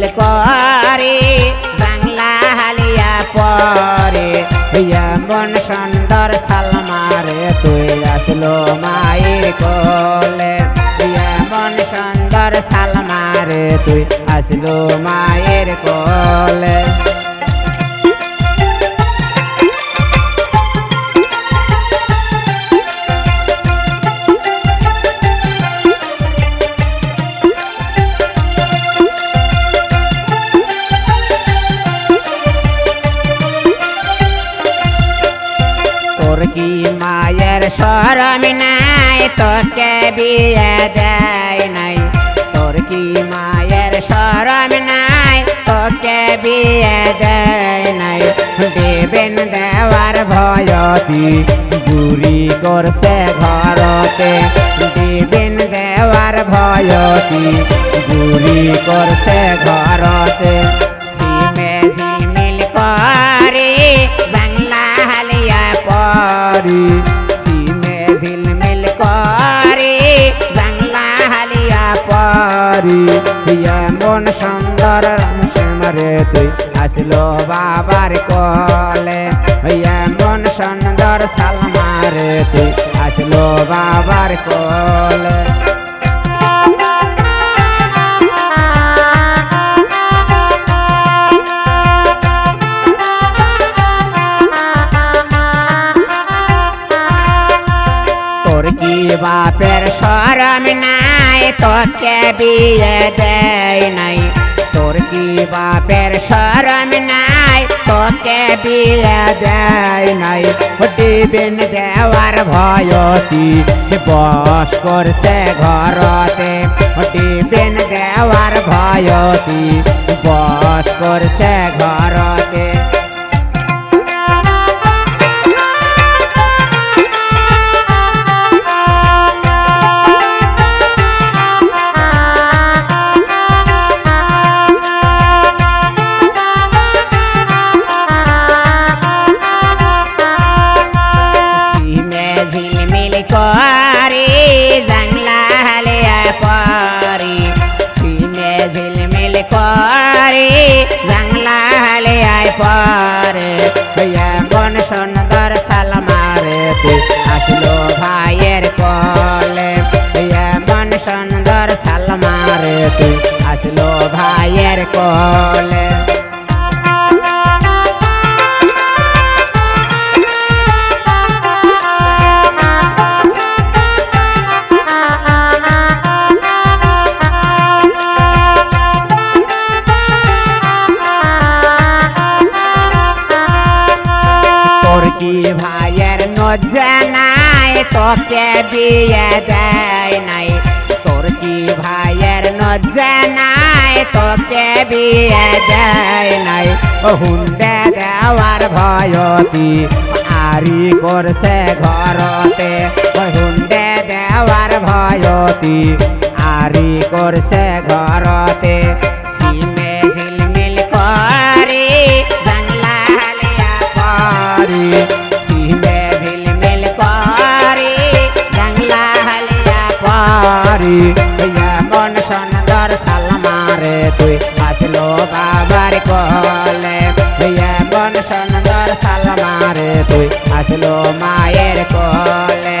ঝিলমিল করে বাংলা হালিয়া পরে এমন সুন্দর সালমারে তুই আসলো মায়ের কোলে এমন সুন্দর সালমারে তুই আসলো মায়ের কোলে তোর কি মায়ের শরম নাই তোকে বিয়ে দেয় নাই তোর কি মায়ের শরম নাই তোকে বিয়ে দেয় নাই দেবেন দেওয়ার ভয়তি বুড়ি করছে ঘরতে দেবেন দেওয়ার ভয়তি বুড়ি করছে ঘরতে সিমে ঝিলমিল করে বাংলা হালিয়া পরি সিমে ঝিলমিল করে বাংলা হালিয়া পরি এমন সুন্দর রামসীমারে তুই আসলো বাবার কোলে এমন সুন্দর সালমারে তুই আসলো বাবার কোলে তোর কি বাপের শরম নাই তোকে বিয়ে দেয় নাই তোর কি বাপের শরম নাই তোকে বিয়ে দেয় নাই দেবেন দেওয়ার ভয়তি বস করছে ঘরতে দেবেন দেওয়ার ভয়তি বস করছে ঘরতে করে বাংলা হালিয়া পরি সিমে ঝিলমিল করে বাংলা হালিয়া পরে এমন সুন্দর সালমারে তুই আসলো ভাইয়ের কোলে এমন সুন্দর সালমারে তুই আসলো ভাইয়ের কোলে তোর কি ভাইয়ের নজ্জা নাই তোকে বিয়ে দেয় নাই তোর কি ভাইয়ের নজ্জা নাই তোকে বিয়ে দেয় নাই হুন্ডে দেওয়ার ভয়তি আরি করছে ঘরতে হুন্ডে দেওয়ার ভয়তি আরি করছে ঘরতে সিমে ঝিলমিল করে বাংলা হালিয়া পরি সিমে ঝিলমিল করে বাংলা হালিয়া পরি এমন সুন্দর সালমারে তুই আসলো বাবার কোলে এমন সুন্দর সালমারে তুই আসলো মায়ের কোলে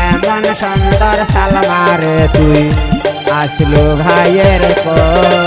এমন সুন্দর সালমারে তুই আসলো ভাইয়ের কোলে।